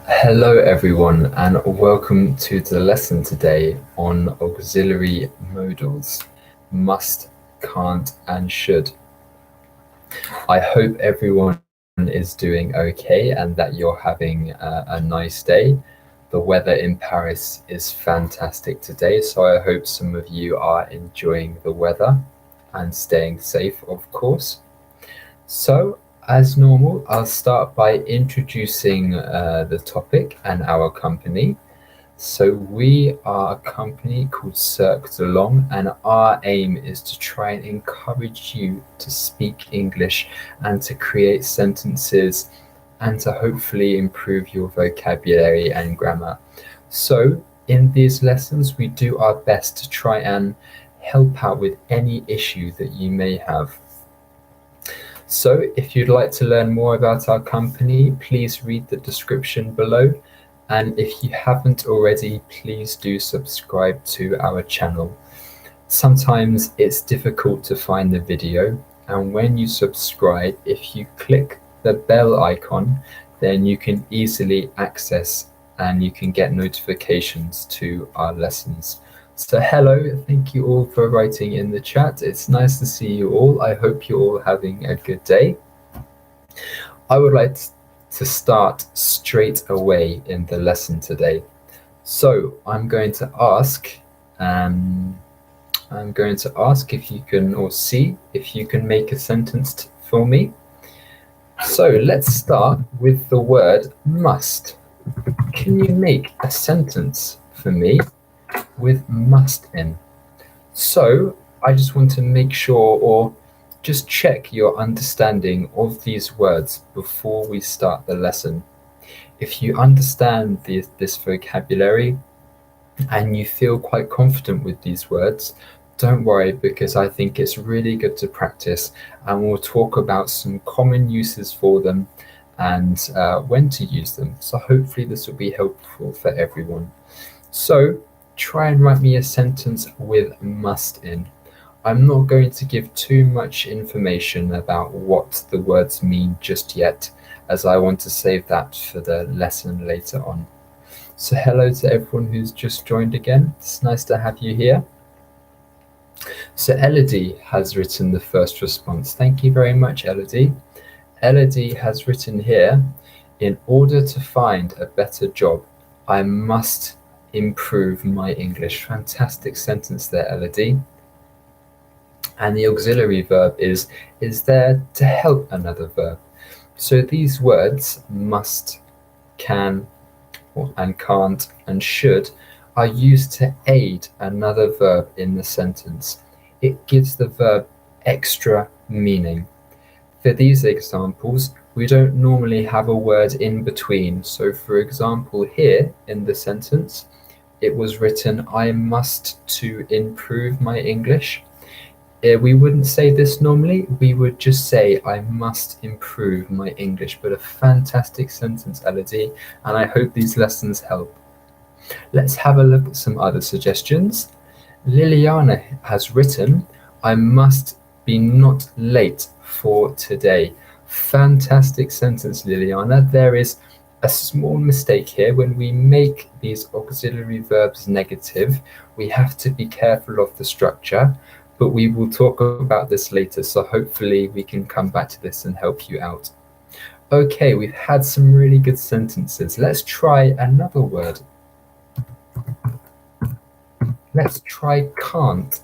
Hello everyone and welcome to the lesson today on auxiliary modals, must, can't and should. I hope everyone is doing okay and that you're having a nice day. The weather in Paris is fantastic today, so I hope some of you are enjoying the weather and staying safe, of course. So, as normal, I'll start by introducing the topic and our company. So we are a company called Cercle, and our aim is to try and encourage you to speak English and to create sentences and to hopefully improve your vocabulary and grammar. So in these lessons, we do our best to try and help out with any issue that you may have. So if you'd like to learn more about our company, please read the description below. And if you haven't already, please do subscribe to our channel. Sometimes it's difficult to find the video, and when you subscribe, if you click the bell icon, then you can easily access and you can get notifications to our lessons. So hello, thank you all for writing in the chat. It's nice to see you all. I hope you're all having a good day. I would like to start straight away in the lesson today. So I'm going to ask if you can, or see if you can make a sentence for me. So let's start with the word must. Can you make a sentence for me with must in? So I just want to make sure, or just check your understanding of these words before we start the lesson. If you understand this vocabulary and you feel quite confident with these words, don't worry, because I think it's really good to practice, and we'll talk about some common uses for them and when to use them. So hopefully this will be helpful for everyone. So try and write me a sentence with must in. I'm not going to give too much information about what the words mean just yet, as I want to save that for the lesson later on. So hello to everyone who's just joined again. It's nice to have you here. So Elodie has written the first response. Thank you very much, Elodie. Elodie has written here, in order to find a better job, I must improve my English. Fantastic sentence there, Elodie. And the auxiliary verb is there to help another verb. So these words, must, can, and can't, and should, are used to aid another verb in the sentence. It gives the verb extra meaning. For these examples, we don't normally have a word in between. So for example, here in the sentence, it was written, I must to improve my English. We wouldn't say this normally, we would just say, I must improve my English. But a fantastic sentence, Elodie, and I hope these lessons help. Let's have a look at some other suggestions. Liliana has written, I must be not late for today. Fantastic sentence, Liliana. There is a small mistake here. When we make these auxiliary verbs negative, we have to be careful of the structure, but we will talk about this later, so hopefully we can come back to this and help you out. Okay, we've had some really good sentences. Let's try another word. Let's try can't.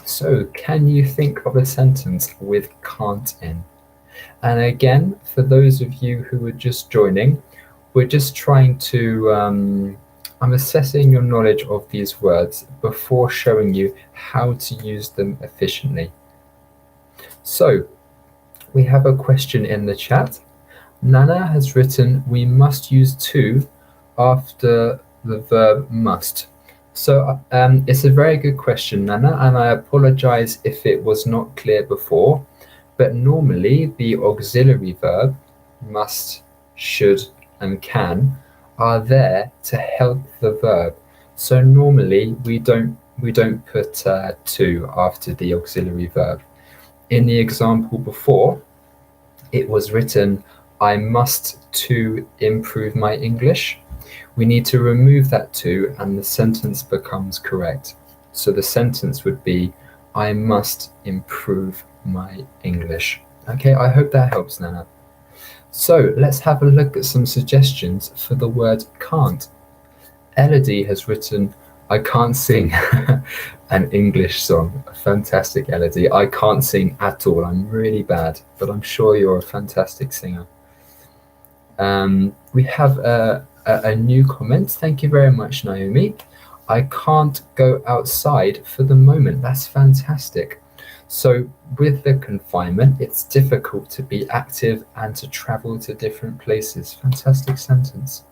So can you think of a sentence with can't in? And again, for those of you who are just joining, we're just trying to, I'm assessing your knowledge of these words before showing you how to use them efficiently. So we have a question in the chat. Nana has written, we must use to after the verb must. So it's a very good question, Nana, and I apologize if it was not clear before, but normally the auxiliary verb, must, should, and can, are there to help the verb. So normally we don't put to after the auxiliary verb. In the example before, it was written, I must to improve my English. We need to remove that to, and the sentence becomes correct. So the sentence would be, I must improve my English. Okay, I hope that helps, Nana. So let's have a look at some suggestions for the word can't. Elodie has written, I can't sing an English song. Fantastic, Elodie. I can't sing at all. I'm really bad, but I'm sure you're a fantastic singer. We have a new comment. Thank you very much, Naomi. I can't go outside for the moment. That's fantastic. So with the confinement, it's difficult to be active and to travel to different places. Fantastic sentence.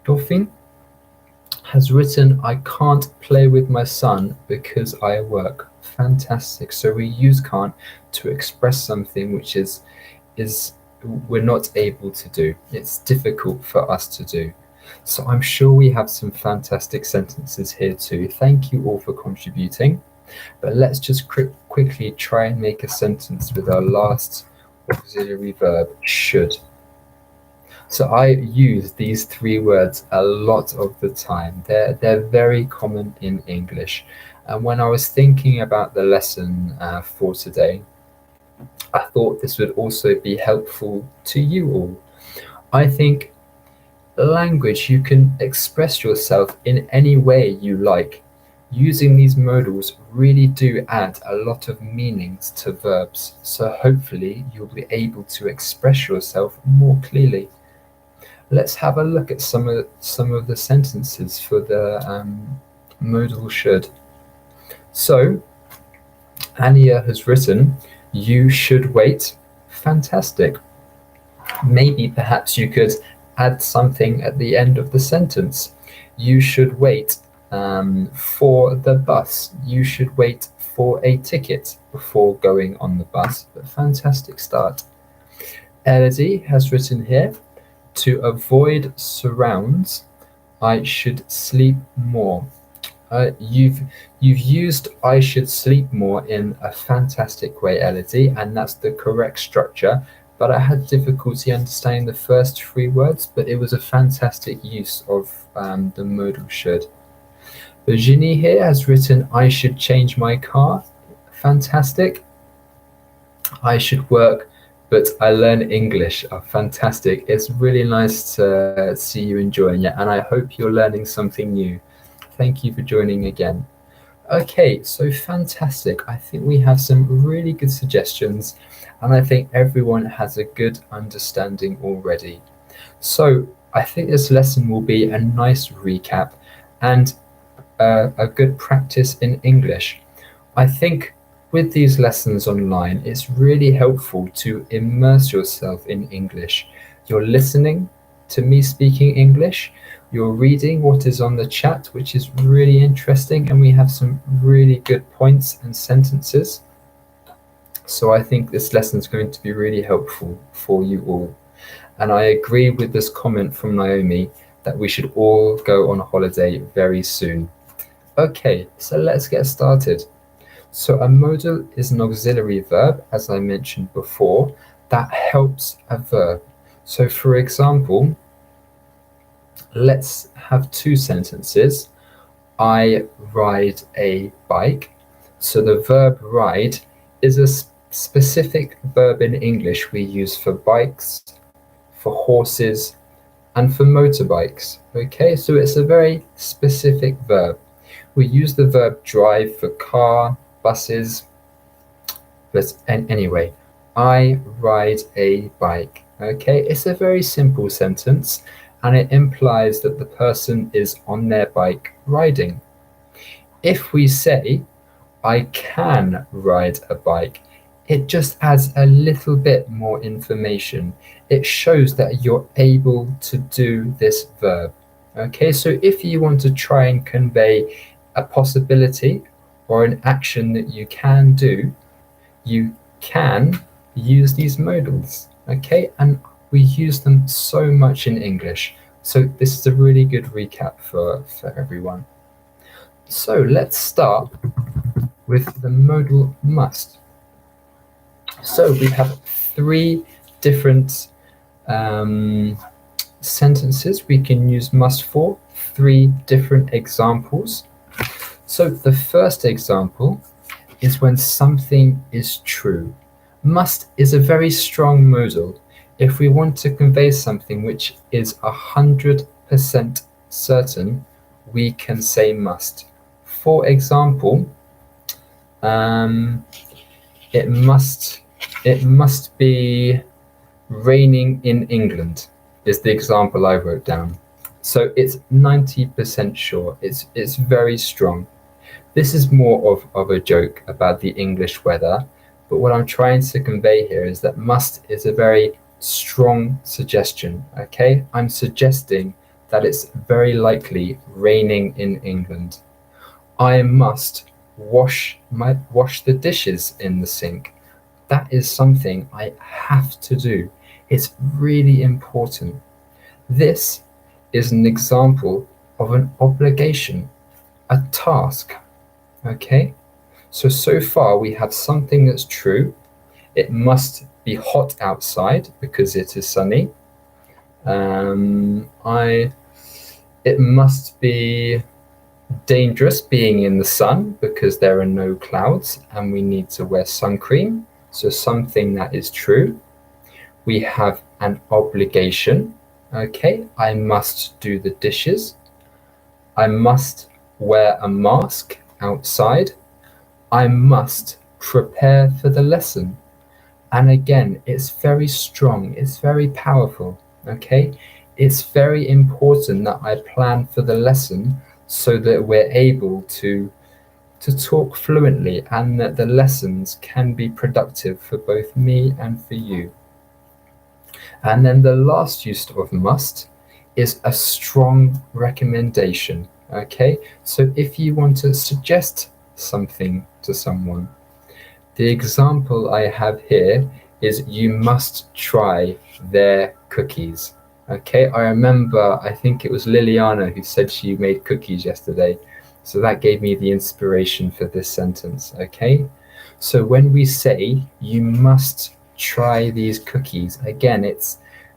Dauphine has written, I can't play with my son because I work. Fantastic. So we use can't to express something which is we're not able to do. It's difficult for us to do. So I'm sure we have some fantastic sentences here too. Thank you all for contributing. But let's just quickly try and make a sentence with our last auxiliary verb, should. So I use these three words a lot of the time. They're very common in English. And when I was thinking about the lesson for today, I thought this would also be helpful to you all. I think language, you can express yourself in any way you like. Using these modals really do add a lot of meanings to verbs, so hopefully you'll be able to express yourself more clearly. Let's have a look at some of the sentences for the modal should. So Ania has written, you should wait. Fantastic. Maybe perhaps you could add something at the end of the sentence. You should wait for the bus. You should wait for a ticket before going on the bus. But fantastic start. Elodie has written here, to avoid surrounds, I should sleep more. You've used I should sleep more in a fantastic way, Elodie, and that's the correct structure. But I had difficulty understanding the first three words, but it was a fantastic use of the modal should. Virginie here has written, I should change my car. Fantastic. I should work, but I learn English. Oh, fantastic. It's really nice to see you enjoying it, and I hope you're learning something new. Thank you for joining again. Okay, so fantastic. I think we have some really good suggestions, and I think everyone has a good understanding already. So I think this lesson will be a nice recap and a good practice in English. I think with these lessons online, it's really helpful to immerse yourself in English. You're listening to me speaking English, you're reading what is on the chat, which is really interesting, and we have some really good points and sentences. So I think this lesson is going to be really helpful for you all. And I agree with this comment from Naomi that we should all go on holiday very soon. Okay, so let's get started. So a modal is an auxiliary verb, as I mentioned before, that helps a verb. So for example, let's have two sentences. I ride a bike. So the verb ride is a specific verb in English we use for bikes, for horses, and for motorbikes. Okay, so it's a very specific verb. We use the verb drive for car, buses, but anyway, I ride a bike. Okay, it's a very simple sentence, and it implies that the person is on their bike riding. If we say, I can ride a bike, it just adds a little bit more information. It shows that you're able to do this verb. Okay, so if you want to try and convey a possibility or an action that you can do, you can use these modals. Okay, and we use them so much in English. So this is a really good recap for everyone. So let's start with the modal must. So we have three different sentences we can use must for, 3 different examples. So the first example is when something is true. Must is a very strong modal. If we want to convey something which is 100% certain, we can say must. For example, it must be raining in England is the example I wrote down. So it's 90% sure. It's very strong. This is more of a joke about the English weather, but what I'm trying to convey here is that must is a very strong suggestion, okay? I'm suggesting that it's very likely raining in England. I must wash the dishes in the sink. That is something I have to do. It's really important. This is an example of an obligation, a task, okay? So far we have something that's true. It must be hot outside because it is sunny. It must be dangerous being in the sun because there are no clouds and we need to wear sun cream. So something that is true. We have an obligation. Okay, I must do the dishes. I must wear a mask outside. I must prepare for the lesson. And again, it's very strong, it's very powerful, okay? It's very important that I plan for the lesson so that we're able to talk fluently and that the lessons can be productive for both me and for you. And then the last use of must is a strong recommendation, okay? So if you want to suggest something to someone, the example I have here is you must try their cookies, okay? I remember, I think it was Liliana who said she made cookies yesterday. So that gave me the inspiration for this sentence, okay? So when we say you must try these cookies, again,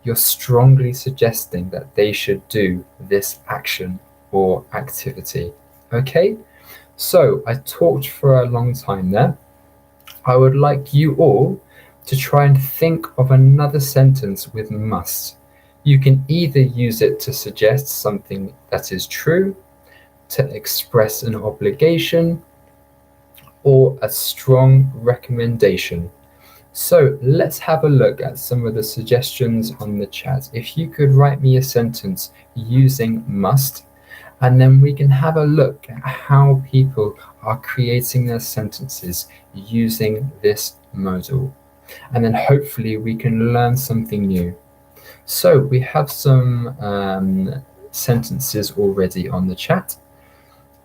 you're strongly suggesting that they should do this action or activity, okay? So I talked for a long time there. I would like you all to try and think of another sentence with must. You can either use it to suggest something that is true, to express an obligation, or a strong recommendation. So let's have a look at some of the suggestions on the chat. If you could write me a sentence using must, and then we can have a look at how people are creating their sentences using this modal. And then hopefully we can learn something new. So we have some sentences already on the chat.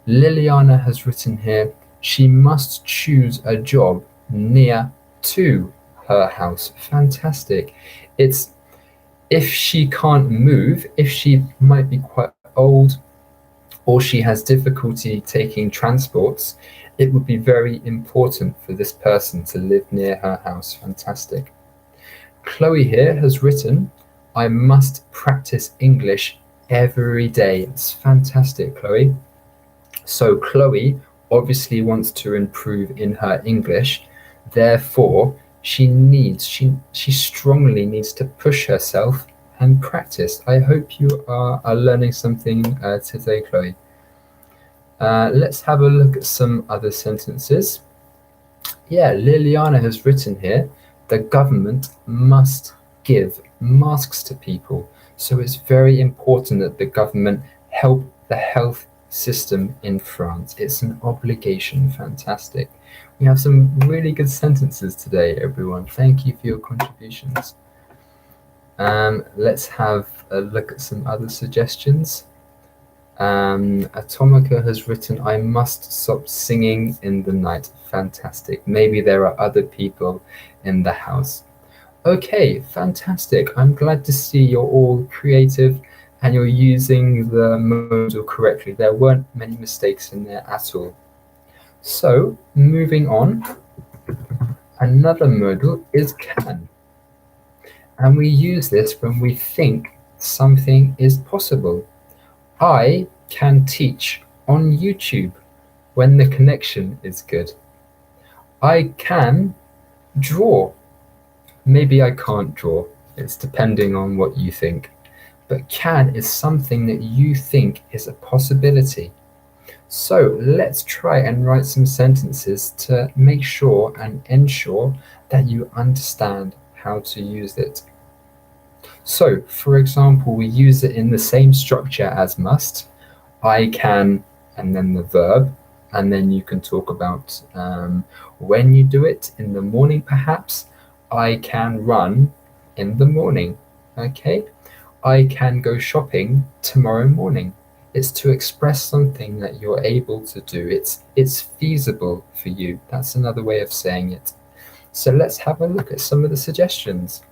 Liliana has written here, she must choose a job near to her house. Fantastic. It's if she can't move, if she might be quite old, or she has difficulty taking transports, it would be very important for this person to live near her house. Fantastic. Chloe here has written, I must practice English every day. It's fantastic, Chloe. So Chloe obviously wants to improve in her English. Therefore, she strongly needs to push herself and practice. I hope you are learning something today, Chloe. Let's have a look at some other sentences. Yeah, Liliana has written here, the government must give masks to people. So it's very important that the government help the health system in France. It's an obligation. Fantastic. We have some really good sentences today, everyone. Thank you for your contributions. Let's have a look at some other suggestions. Atomica has written, I must stop singing in the night. Fantastic. Maybe there are other people in the house. Okay, fantastic. I'm glad to see you're all creative and you're using the modal correctly. There weren't many mistakes in there at all. So, moving on, another modal is can. And we use this when we think something is possible. I can teach on YouTube when the connection is good. I can draw. Maybe I can't draw. It's depending on what you think. But can is something that you think is a possibility. So let's try and write some sentences to make sure and ensure that you understand how to use it. So, for example, we use it in the same structure as must. I can, and then the verb, and then you can talk about when you do it in the morning, perhaps. I can run in the morning. Okay, I can go shopping tomorrow morning. It's to express something that you're able to do. It's feasible for you. That's another way of saying it. So let's have a look at some of the suggestions.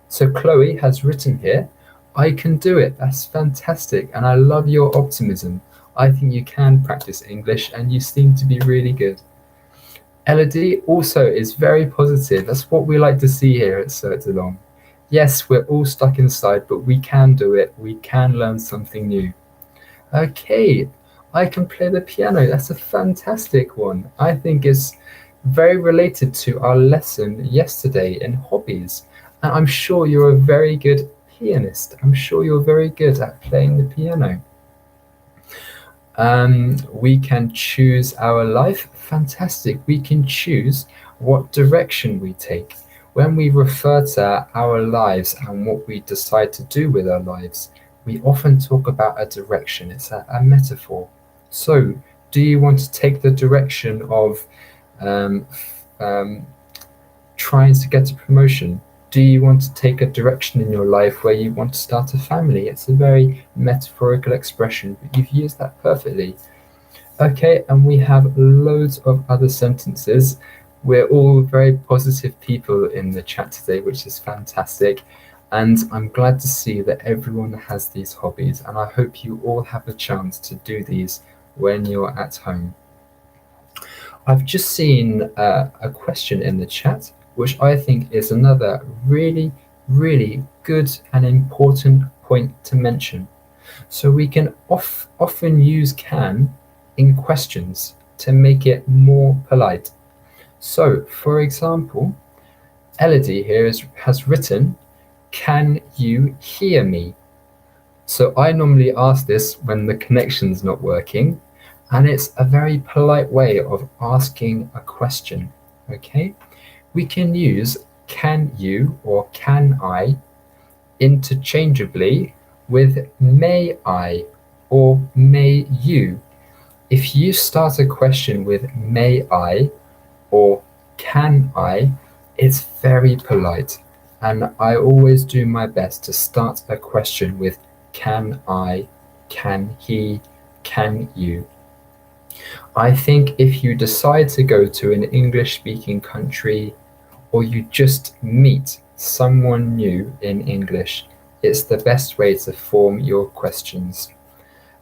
So Chloe has written here, I can do it. That's fantastic. And I love your optimism. I think you can practice English and you seem to be really good. Elodie also is very positive. That's what we like to see here at Cercle. Yes, we're all stuck inside, but we can do it. We can learn something new. Okay, I can play the piano. That's a fantastic one. I think it's very related to our lesson yesterday in hobbies. And I'm sure you're a very good pianist. I'm sure you're very good at playing the piano. We can choose our life. Fantastic. We can choose what direction we take. When we refer to our lives and what we decide to do with our lives, we often talk about a direction. It's a metaphor. So, do you want to take the direction of trying to get a promotion? Do you want to take a direction in your life where you want to start a family? It's a very metaphorical expression, but you've used that perfectly. Okay, and we have loads of other sentences. We're all very positive people in the chat today, which is fantastic. And I'm glad to see that everyone has these hobbies, and I hope you all have a chance to do these when you're at home. I've just seen a question in the chat, which I think is another really, really good and important point to mention. So we can often use can in questions to make it more polite. So, for example, Elodie here has written, can you hear me? So I normally ask this when the connection's not working, and it's a very polite way of asking a question, okay? We can use can you or can I interchangeably with may I or may you. If you start a question with may I or can I, it's very polite. And I always do my best to start a question with can I, can he, can you. I think if you decide to go to an English-speaking country or you just meet someone new in English, it's the best way to form your questions.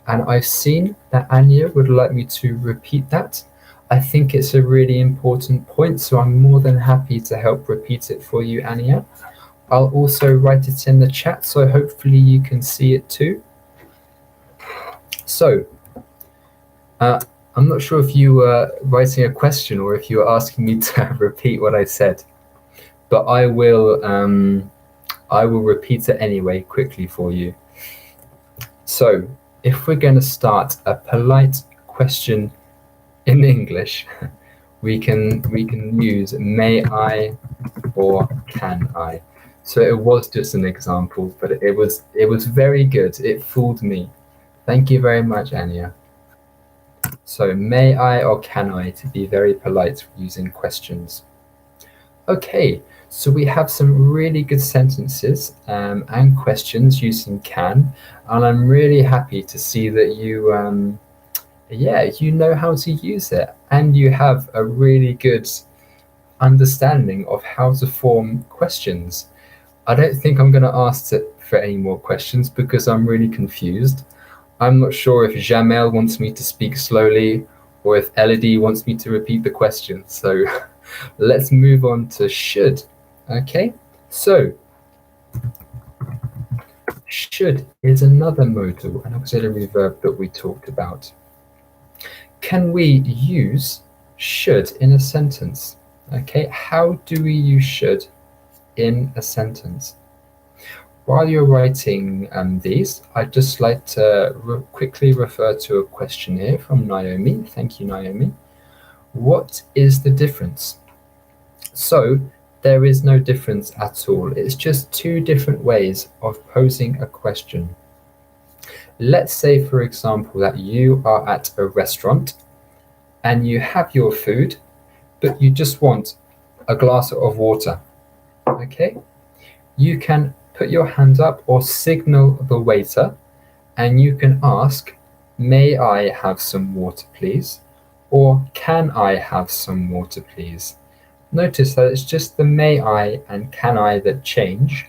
And I've seen that Anya would like me to repeat that. I think it's a really important point, so I'm more than happy to help repeat it for you, Anya. I'll also write it in the chat, so hopefully you can see it too. So, I'm not sure if you were writing a question or if you were asking me to repeat what I said, but I will repeat it anyway quickly for you. So, if we're going to start a polite question in English, we can use may I or can I. So it was just an example, but it was very good. It fooled me. Thank you very much, Anya. So may I or can I, to be very polite using questions. Okay, so we have some really good sentences and questions using can, and I'm really happy to see that you you know how to use it, and you have a really good understanding of how to form questions. I don't think I'm going to ask for any more questions because I'm really confused. I'm not sure if Jamel wants me to speak slowly or if Elodie wants me to repeat the question. So let's move on to should. Okay, so Should is another modal, an auxiliary verb that we talked about. Can we use should in a sentence? Okay, how do we use should in a sentence? While you're writing these, I'd just like to quickly refer to a question here from Naomi. Thank you, Naomi. What is the difference? So there is no difference at all. It's just two different ways of posing a question. Let's say, for example, that you are at a restaurant and you have your food, but you just want a glass of water. Okay? You can put your hand up or signal the waiter, and you can ask, may I have some water, please? Or can I have some water, please? Notice that it's just the may I and can I that change.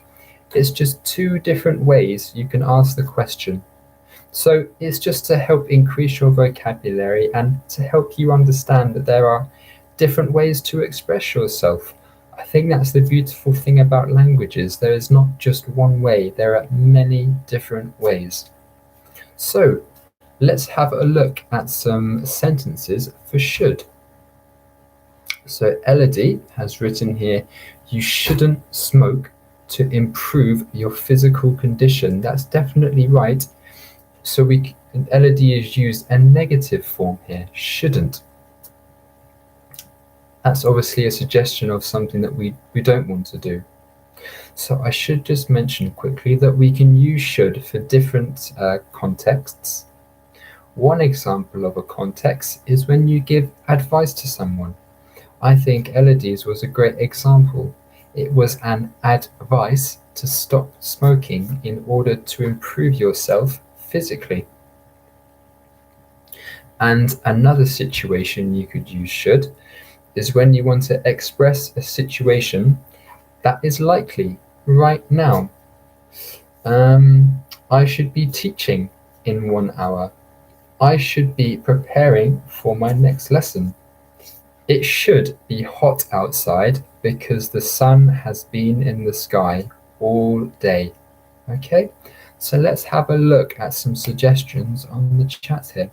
It's just two different ways you can ask the question. So it's just to help increase your vocabulary and to help you understand that there are different ways to express yourself. I think that's the beautiful thing about languages. There is not just one way, there are many different ways. So let's have a look at some sentences for should. So Elodie has written here, you shouldn't smoke to improve your physical condition. That's definitely right. So Elodie has used a negative form here, shouldn't. That's obviously a suggestion of something that we don't want to do. So I should just mention quickly that we can use should for different contexts. One example of a context is when you give advice to someone. I think Elodie's was a great example. It was an advice to stop smoking in order to improve yourself physically. And another situation you could use should is when you want to express a situation that is likely right now. I should be teaching in 1 hour. I should be preparing for my next lesson. It should be hot outside because the sun has been in the sky all day. Okay, so let's have a look at some suggestions on the chat here.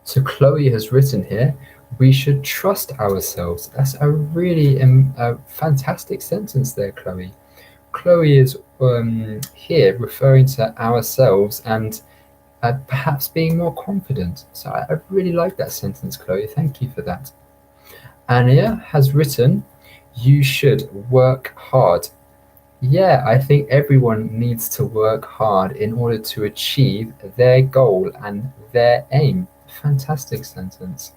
So Chloe has written here, we should trust ourselves. That's a really fantastic sentence there, Chloe. Chloe is here referring to ourselves and perhaps being more confident. So I really like that sentence, Chloe. Thank you for that. Ania has written, you should work hard. Yeah, I think everyone needs to work hard in order to achieve their goal and their aim. Fantastic sentence.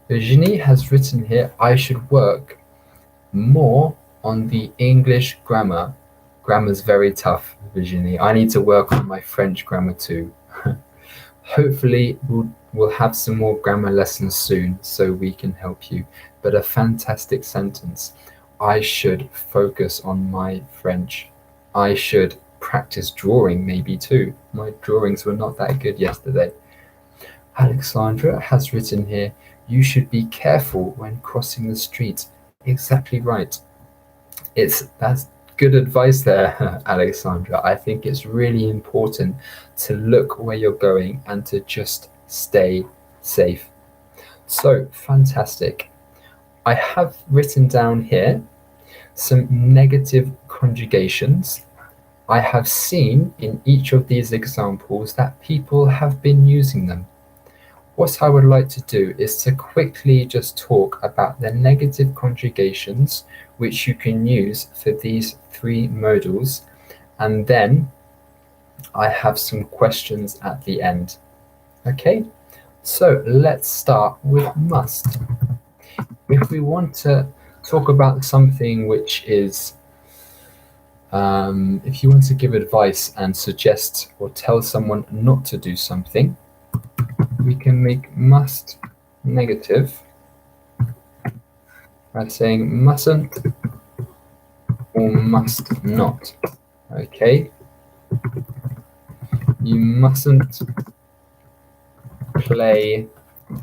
Virginie has written here, I should work more on the English grammar. Grammar's very tough, Virginie. I need to work on my French grammar too. Hopefully we'll have some more grammar lessons soon so we can help you. But a fantastic sentence. I should focus on my French. I should practice drawing maybe too. My drawings were not that good yesterday. Alexandra has written here, you should be careful when crossing the street. Exactly right. That's good advice there, Alexandra. I think it's really important to look where you're going and to just stay safe. So fantastic. I have written down here some negative conjugations. I have seen in each of these examples that people have been using them. What I would like to do is to quickly just talk about the negative conjugations which you can use for these 3 modals, and then I have some questions at the end. Okay, so let's start with must. If we want to talk about something which is, if you want to give advice and suggest or tell someone not to do something, we can make must negative by saying mustn't or must not. Okay, you mustn't play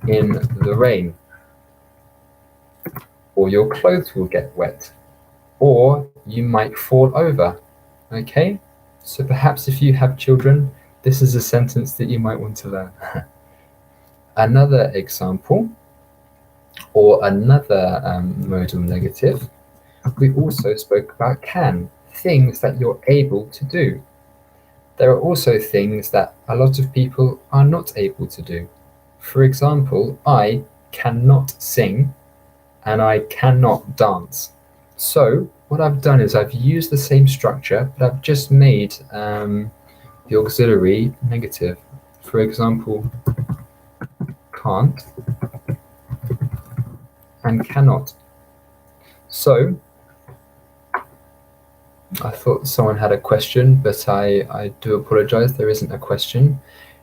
in the rain, or your clothes will get wet, or you might fall over. Okay, so perhaps if you have children, this is a sentence that you might want to learn. Another example, or another modal negative, we also spoke about can, things that you're able to do. There are also things that a lot of people are not able to do. For example, I cannot sing and I cannot dance. So what I've done is I've used the same structure, but I've just made the auxiliary negative. For example, can't and cannot. So I thought someone had a question, but I do apologize, there isn't a question.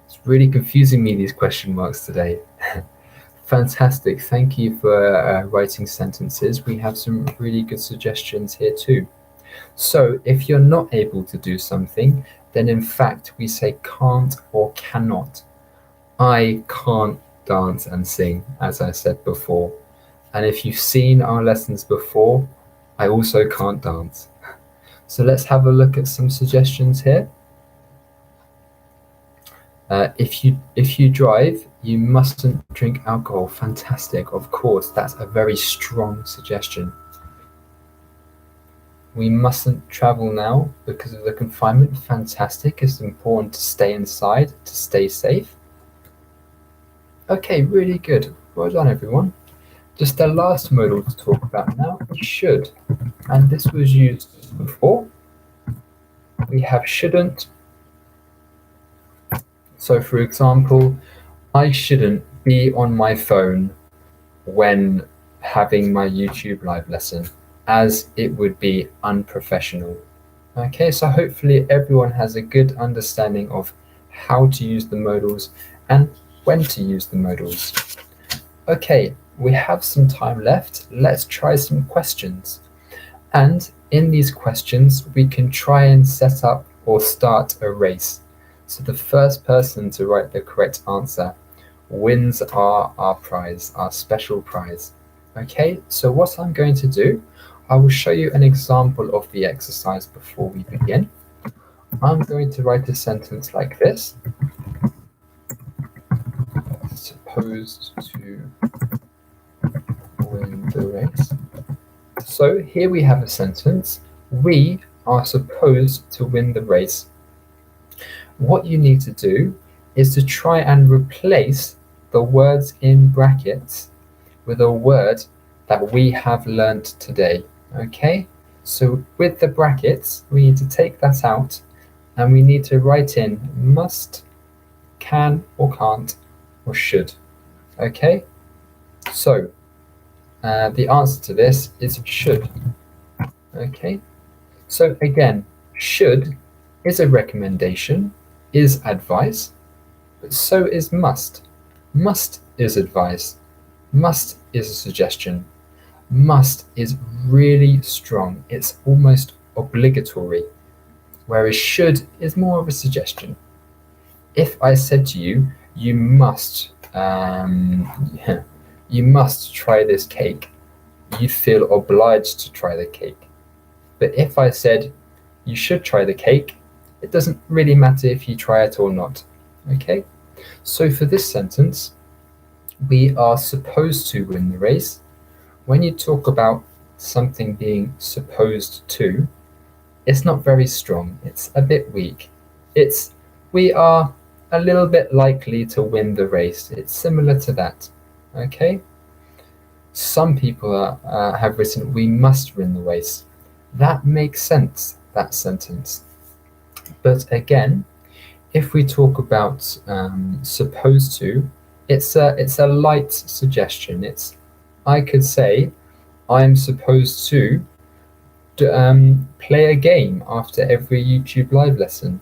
It's really confusing me, these question marks today. Fantastic, thank you for writing sentences. We have some really good suggestions here too. So if you're not able to do something, then in fact we say can't or cannot. I can't dance and sing, as I said before. And if you've seen our lessons before, I also can't dance. So let's have a look at some suggestions here. If you drive, you mustn't drink alcohol. Fantastic, of course, that's a very strong suggestion. We mustn't travel now because of the confinement. Fantastic, it's important to stay inside, to stay safe. Okay, really good. Well done, everyone. Just the last modal to talk about now is should. And this was used before. We have shouldn't. So for example, I shouldn't be on my phone when having my YouTube live lesson, as it would be unprofessional. Okay, so hopefully everyone has a good understanding of how to use the modals and when to use the modals. Okay, we have some time left. Let's try some questions. And in these questions, we can try and set up or start a race. So the first person to write the correct answer wins our prize, our special prize. Okay, so what I'm going to do, I will show you an example of the exercise before we begin. I'm going to write a sentence like this. Supposed to win the race. So here we have a sentence. We are supposed to win the race. What you need to do is to try and replace the words in brackets with a word that we have learnt today. Okay, so with the brackets, we need to take that out and we need to write in must, can or can't, or should. Okay, so the answer to this is should. Okay, so again, should is a recommendation, is advice, but so is must. Must is advice. Must is a suggestion. Must is really strong. It's almost obligatory, whereas should is more of a suggestion. If I said to you, you must try this cake, you'd feel obliged to try the cake. But if I said you should try the cake, it doesn't really matter if you try it or not. Okay, so for this sentence, we are supposed to win the race. When you talk about something being supposed to, it's not very strong. It's a bit weak. We are a little bit likely to win the race. It's similar to that. Okay. Some people have written, we must win the race. That makes sense, that sentence. But again, if we talk about supposed to, it's a light suggestion. I could say, I'm supposed to play a game after every YouTube live lesson.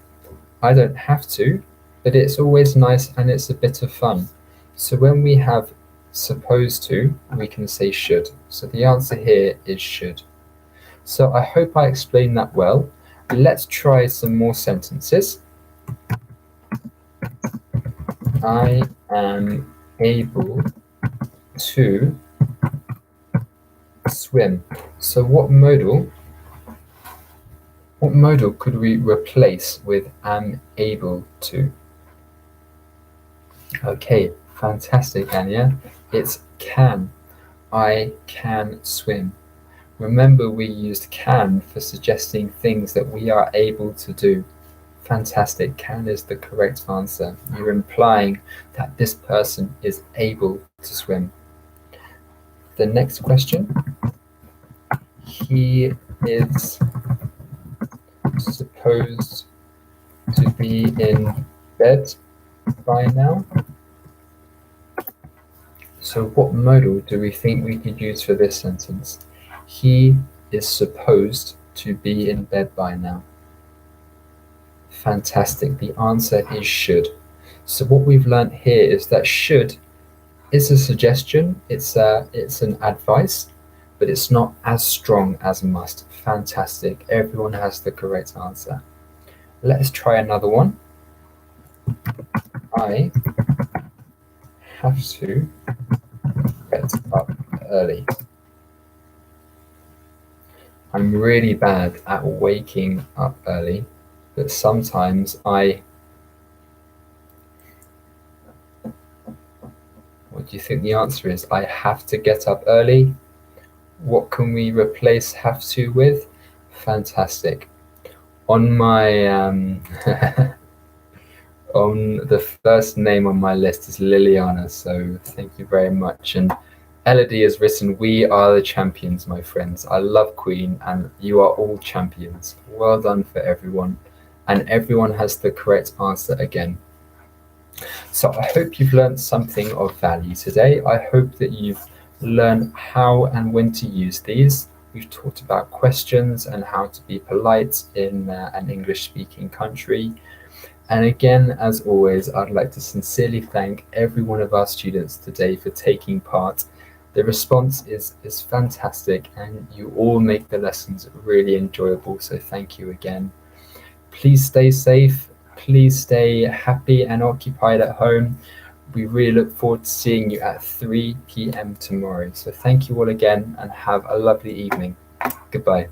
I don't have to, but it's always nice and it's a bit of fun. So when we have supposed to, we can say should. So the answer here is should. So I hope I explained that well. Let's try some more sentences. I am able to swim. So what modal What modal could we replace with am able to? Okay, fantastic, Anya. It's can. I can swim. Remember, we used can for suggesting things that we are able to do. Fantastic, can is the correct answer. You're implying that this person is able to swim. The next question. He is supposed to be in bed by now. So what modal do we think we could use for this sentence? He is supposed to be in bed by now. Fantastic. The answer is should. So what we've learned here is that should is a suggestion, it's an advice, but it's not as strong as must. Fantastic. Everyone has the correct answer. Let's try another one. I have to get up early. I'm really bad at waking up early, but sometimes what do you think the answer is? I have to get up early. What can we replace have to with? Fantastic. On my on the first name on my list is Liliana, so thank you very much. And Elodie has written, we are the champions, my friends. I love Queen, and you are all champions. Well done for everyone. And everyone has the correct answer again. So I hope you've learned something of value today. I hope that you've learned how and when to use these. We've talked about questions and how to be polite in an English-speaking country. And again, as always, I'd like to sincerely thank every one of our students today for taking part. The response is fantastic, and you all make the lessons really enjoyable, so thank you again. Please stay safe, please stay happy and occupied at home. We really look forward to seeing you at 3 p.m. tomorrow. So thank you all again, and have a lovely evening. Goodbye.